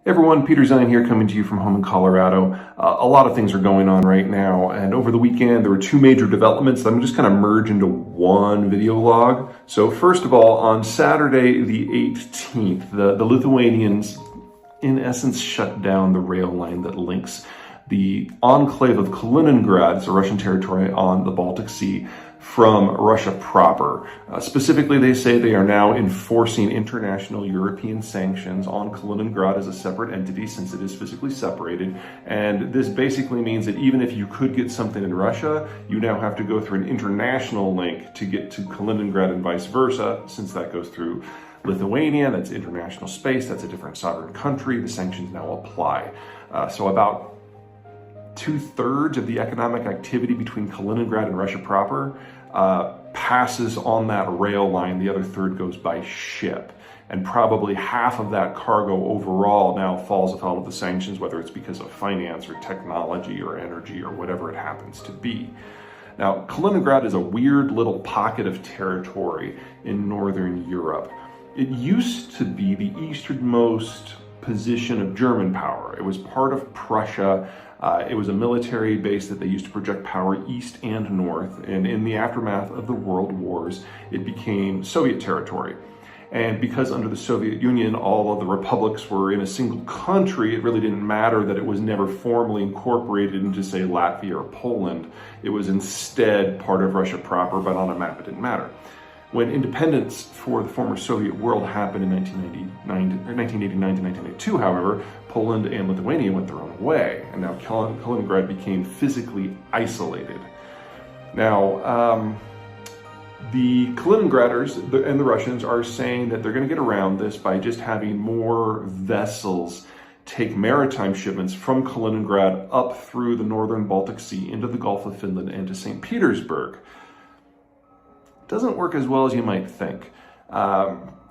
Everyone, Peter Zeihan here, coming to you from home in Colorado. A lot of things are going on right now, and over the weekend there were two major developments that I'm just kind of merge into one video log. So first of all, on Saturday the 18th, the Lithuanians in essence shut down the rail line that links the enclave of Kaliningrad, it's a Russian territory on the Baltic Sea, from Russia proper. Specifically, they say they are now enforcing international European sanctions on Kaliningrad as a separate entity since it is physically separated. And this basically means that even if you could get something in Russia, you now have to go through an international link to get to Kaliningrad and vice versa, since that goes through Lithuania, that's international space, that's a different sovereign country, the sanctions now apply. So about 2/3 of the economic activity between Kaliningrad and Russia proper passes on that rail line. The other third goes by ship. And probably half of that cargo overall now falls afoul of the sanctions, whether it's because of finance or technology or energy or whatever it happens to be. Now, Kaliningrad is a weird little pocket of territory in Northern Europe. It used to be the easternmost position of German power. It was part of Prussia. It was a military base that they used to project power east and north. And in the aftermath of the World Wars, it became Soviet territory. And because under the Soviet Union, all of the republics were in a single country, it really didn't matter that it was never formally incorporated into, say, Latvia or Poland. It was instead part of Russia proper, but on a map it didn't matter. When independence for the former Soviet world happened in 1989 to 1992, however, Poland and Lithuania went their own way, and now Kaliningrad became physically isolated. Now, the Kaliningraders and the Russians are saying that they're going to get around this by just having more vessels take maritime shipments from Kaliningrad up through the northern Baltic Sea into the Gulf of Finland and to St. Petersburg. Doesn't work as well as you might think.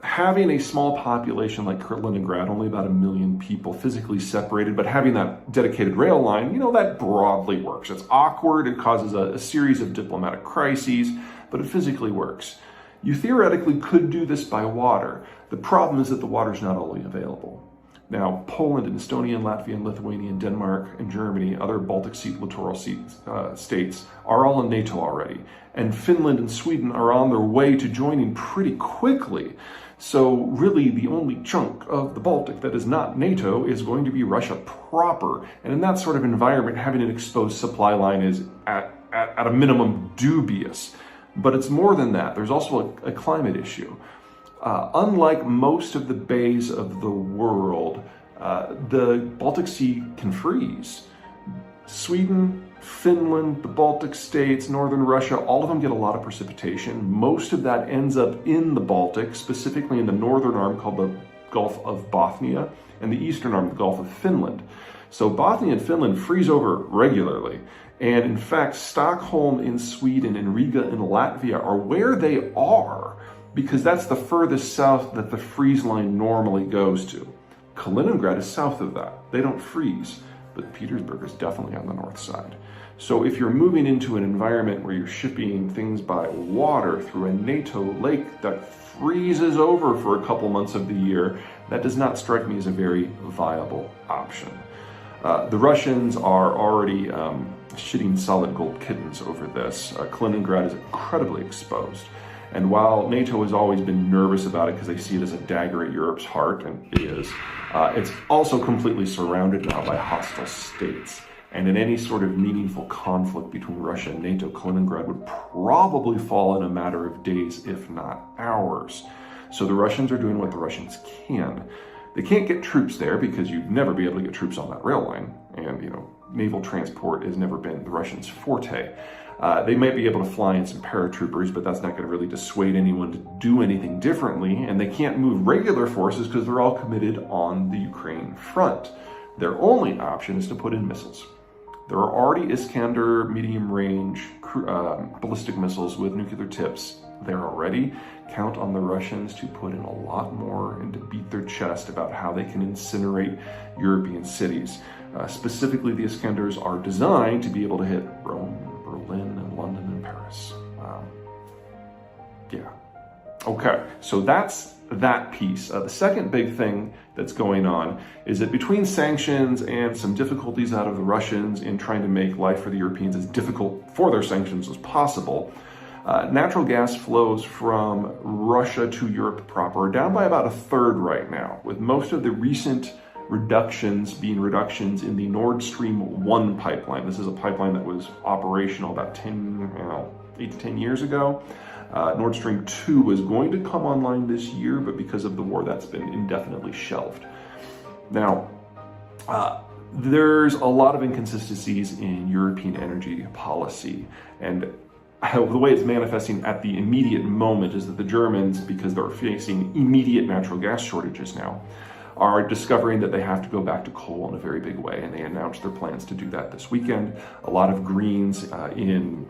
Having a small population like Kaliningrad, only about 1 million people physically separated, but having that dedicated rail line, that broadly works. It's awkward, it causes a series of diplomatic crises, but it physically works. You theoretically could do this by water. The problem is that the water is not always available. Now, Poland and Estonia and Latvia and Lithuania and Denmark and Germany, other Baltic Sea littoral states, are all in NATO already. And Finland and Sweden are on their way to joining pretty quickly. So really the only chunk of the Baltic that is not NATO is going to be Russia proper. And in that sort of environment, having an exposed supply line is at a minimum dubious. But it's more than that. There's also a climate issue. Unlike most of the bays of the world, the Baltic Sea can freeze. Sweden, Finland, the Baltic states, northern Russia, all of them get a lot of precipitation. Most of that ends up in the Baltic, specifically in the northern arm called the Gulf of Bothnia, and the eastern arm, the Gulf of Finland. So Bothnia and Finland freeze over regularly. And in fact, Stockholm in Sweden and Riga in Latvia are where they are, because that's the furthest south that the freeze line normally goes to. Kaliningrad is south of that. They don't freeze, but Petersburg is definitely on the north side. So if you're moving into an environment where you're shipping things by water through a NATO lake that freezes over for a couple months of the year, that does not strike me as a very viable option. The Russians are already shitting solid gold kittens over this. Kaliningrad is incredibly exposed. And while NATO has always been nervous about it because they see it as a dagger at Europe's heart, and it is, it's also completely surrounded now by hostile states. And in any sort of meaningful conflict between Russia and NATO, Kaliningrad would probably fall in a matter of days, if not hours. So the Russians are doing what the Russians can. They can't get troops there because you'd never be able to get troops on that rail line. And, naval transport has never been the Russians' forte. They might be able to fly in some paratroopers, but that's not going to really dissuade anyone to do anything differently. And they can't move regular forces because they're all committed on the Ukraine front. Their only option is to put in missiles. There are already Iskander medium-range ballistic missiles with nuclear tips there already. Count on the Russians to put in a lot more and to beat their chest about how they can incinerate European cities. Specifically, the Iskanders are designed to be able to hit Rome, Berlin, and London, and Paris. Yeah. Okay, so that's that piece. The second big thing that's going on is that between sanctions and some difficulties out of the Russians in trying to make life for the Europeans as difficult for their sanctions as possible, natural gas flows from Russia to Europe proper are down by about a third right now, with most of the recent reductions being reductions in the Nord Stream 1 pipeline. This is a pipeline that was operational about 8 to 10 years ago. Nord Stream 2 was going to come online this year, but because of the war, that's been indefinitely shelved. Now, there's a lot of inconsistencies in European energy policy, and the way it's manifesting at the immediate moment is that the Germans, because they're facing immediate natural gas shortages now, are discovering that they have to go back to coal in a very big way, and they announced their plans to do that this weekend. A lot of Greens in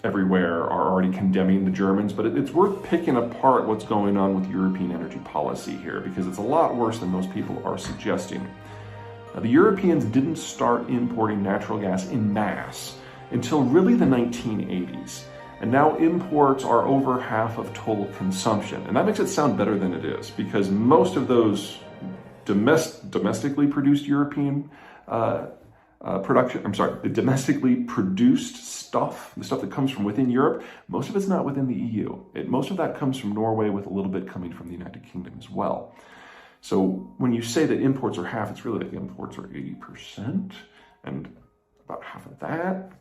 everywhere are already condemning the Germans, but it's worth picking apart what's going on with European energy policy here, because it's a lot worse than most people are suggesting. Now, the Europeans didn't start importing natural gas en masse until really the 1980s. And now imports are over half of total consumption. And that makes it sound better than it is, because most of those domestically produced European the domestically produced stuff, the stuff that comes from within Europe, most of it's not within the EU. Most of that comes from Norway, with a little bit coming from the United Kingdom as well. So when you say that imports are half, it's really that imports are 80%, and about half of that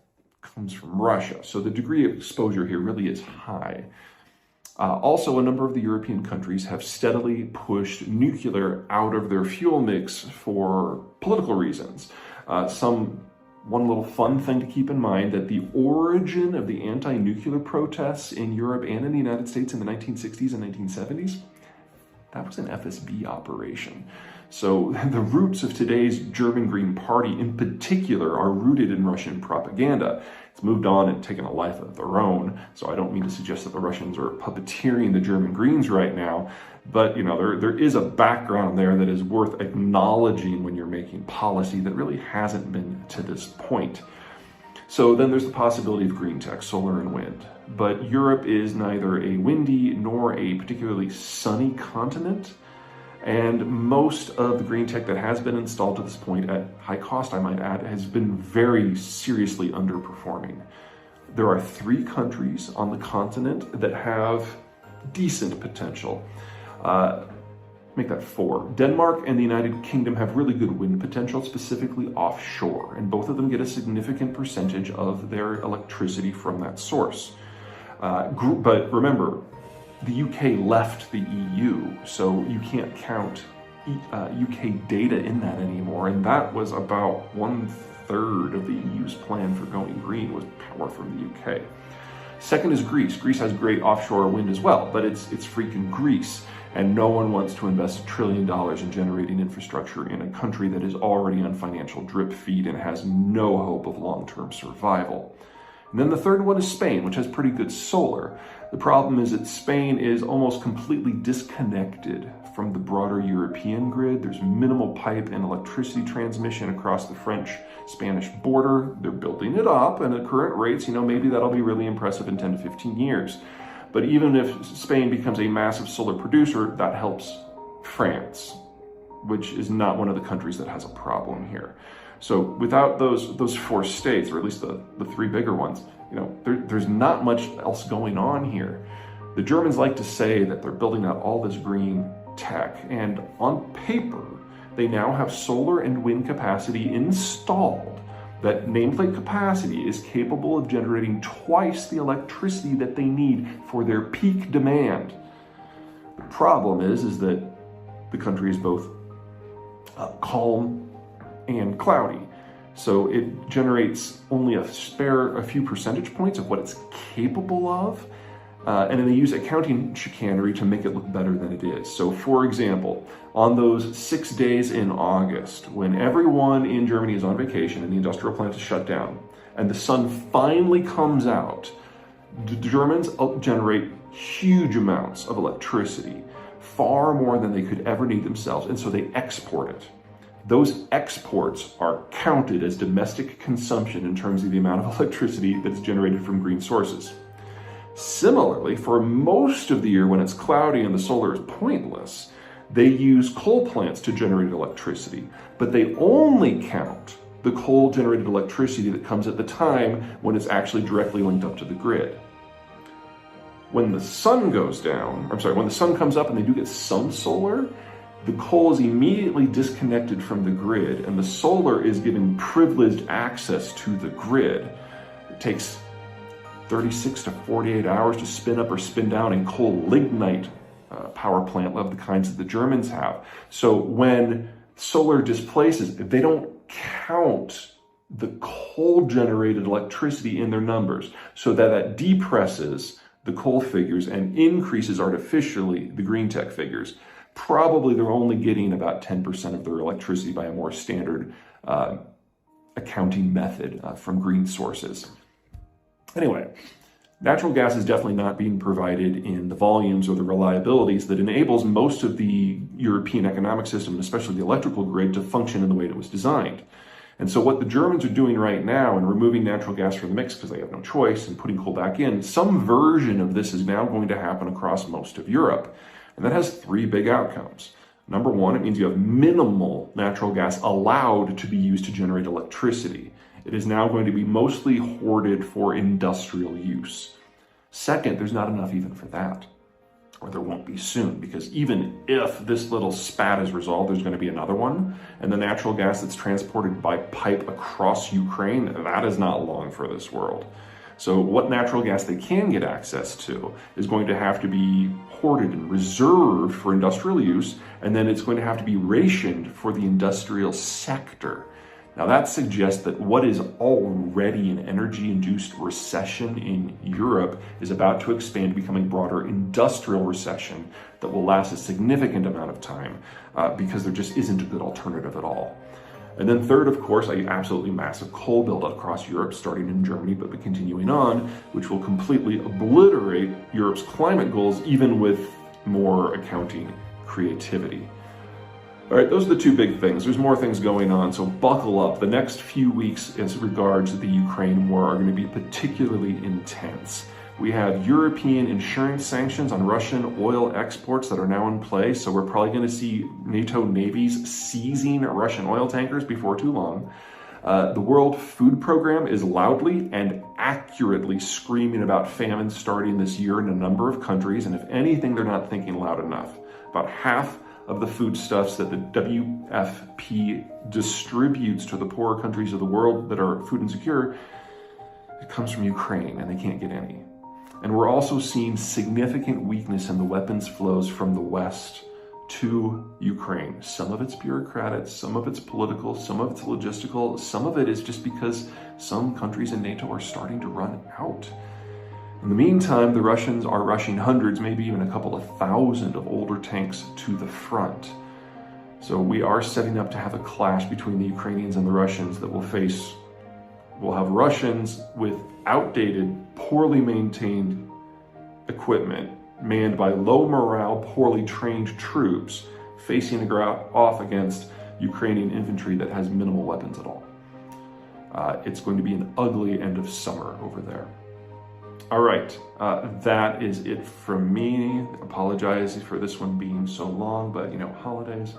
comes from Russia. So the degree of exposure here really is high. Also, a number of the European countries have steadily pushed nuclear out of their fuel mix for political reasons. One little fun thing to keep in mind, that the origin of the anti-nuclear protests in Europe and in the United States in the 1960s and 1970s, that was an FSB operation. So the roots of today's German Green Party in particular are rooted in Russian propaganda. It's moved on and taken a life of their own. So I don't mean to suggest that the Russians are puppeteering the German Greens right now, but there is a background there that is worth acknowledging when you're making policy that really hasn't been to this point. So then there's the possibility of green tech, solar and wind. But Europe is neither a windy nor a particularly sunny continent. And most of the green tech that has been installed to this point, at high cost I might add, has been very seriously underperforming. There are 3 countries on the continent that have decent potential. Make that 4. Denmark and the United Kingdom have really good wind potential, specifically offshore, and both of them get a significant percentage of their electricity from that source. But remember, the UK left the EU, so you can't count UK data in that anymore, and that was about 1/3 of the EU's plan for going green was power from the UK. Second is Greece. Greece has great offshore wind as well, but it's freaking Greece, and no one wants to invest $1 trillion in generating infrastructure in a country that is already on financial drip feed and has no hope of long-term survival. And then the third one is Spain, which has pretty good solar. The problem is that Spain is almost completely disconnected from the broader European grid. There's minimal pipe and electricity transmission across the French-Spanish border. They're building it up, and at current rates, maybe that'll be really impressive in 10 to 15 years. But even if Spain becomes a massive solar producer, that helps France, which is not one of the countries that has a problem here. So without those 4 states, or at least the 3 bigger ones, there's not much else going on here. The Germans like to say that they're building out all this green tech, and on paper, they now have solar and wind capacity installed. That nameplate capacity is capable of generating twice the electricity that they need for their peak demand. The problem is that the country is both calm and cloudy. So it generates only a few percentage points of what it's capable of. And then they use accounting chicanery to make it look better than it is. So for example, on those 6 days in August, when everyone in Germany is on vacation and the industrial plant is shut down, and the sun finally comes out, the Germans generate huge amounts of electricity, far more than they could ever need themselves, and so they export it. Those exports are counted as domestic consumption in terms of the amount of electricity that's generated from green sources. Similarly, for most of the year when it's cloudy and the solar is pointless, they use coal plants to generate electricity, but they only count the coal-generated electricity that comes at the time when it's actually directly linked up to the grid. When the sun goes down, when the sun comes up and they do get some solar, the coal is immediately disconnected from the grid, and the solar is given privileged access to the grid. It takes 36 to 48 hours to spin up or spin down a coal lignite power plant of the kinds that the Germans have. So when solar displaces, they don't count the coal-generated electricity in their numbers, so that depresses the coal figures and increases artificially the green tech figures. Probably they're only getting about 10% of their electricity by a more standard accounting method from green sources. Anyway, natural gas is definitely not being provided in the volumes or the reliabilities that enables most of the European economic system, especially the electrical grid, to function in the way it was designed. And so what the Germans are doing right now in removing natural gas from the mix because they have no choice and putting coal back in, some version of this is now going to happen across most of Europe. And that has three big outcomes. Number one, it means you have minimal natural gas allowed to be used to generate electricity. It is now going to be mostly hoarded for industrial use. Second, there's not enough even for that, or there won't be soon, because even if this little spat is resolved, there's going to be another one, and the natural gas that's transported by pipe across Ukraine, that is not long for this world. So what natural gas they can get access to is going to have to be hoarded and reserved for industrial use, and then it's going to have to be rationed for the industrial sector. Now that suggests that what is already an energy-induced recession in Europe is about to expand to becoming a broader industrial recession that will last a significant amount of time because there just isn't a good alternative at all. And then third, of course, a absolutely massive coal buildup across Europe, starting in Germany, but continuing on, which will completely obliterate Europe's climate goals, even with more accounting creativity. All right, those are the two big things. There's more things going on, so buckle up. The next few weeks as regards the Ukraine war are going to be particularly intense. We have European insurance sanctions on Russian oil exports that are now in place, so we're probably going to see NATO navies seizing Russian oil tankers before too long. The World Food Program is loudly and accurately screaming about famine starting this year in a number of countries, and if anything, they're not thinking loud enough. About half of the foodstuffs that the WFP distributes to the poorer countries of the world that are food insecure, it comes from Ukraine, and they can't get any. And we're also seeing significant weakness in the weapons flows from the West to Ukraine. Some of it's bureaucratic, some of it's political, some of it's logistical, some of it is just because some countries in NATO are starting to run out. In the meantime, the Russians are rushing hundreds, maybe even a couple of thousand of older tanks to the front. So we are setting up to have a clash between the Ukrainians and the Russians that we'll have Russians with outdated, poorly maintained equipment, manned by low morale, poorly trained troops, facing off against Ukrainian infantry that has minimal weapons at all. It's going to be an ugly end of summer over there. All right, that is it from me. Apologize for this one being so long, but holidays,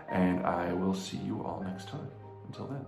and I will see you all next time. Until then.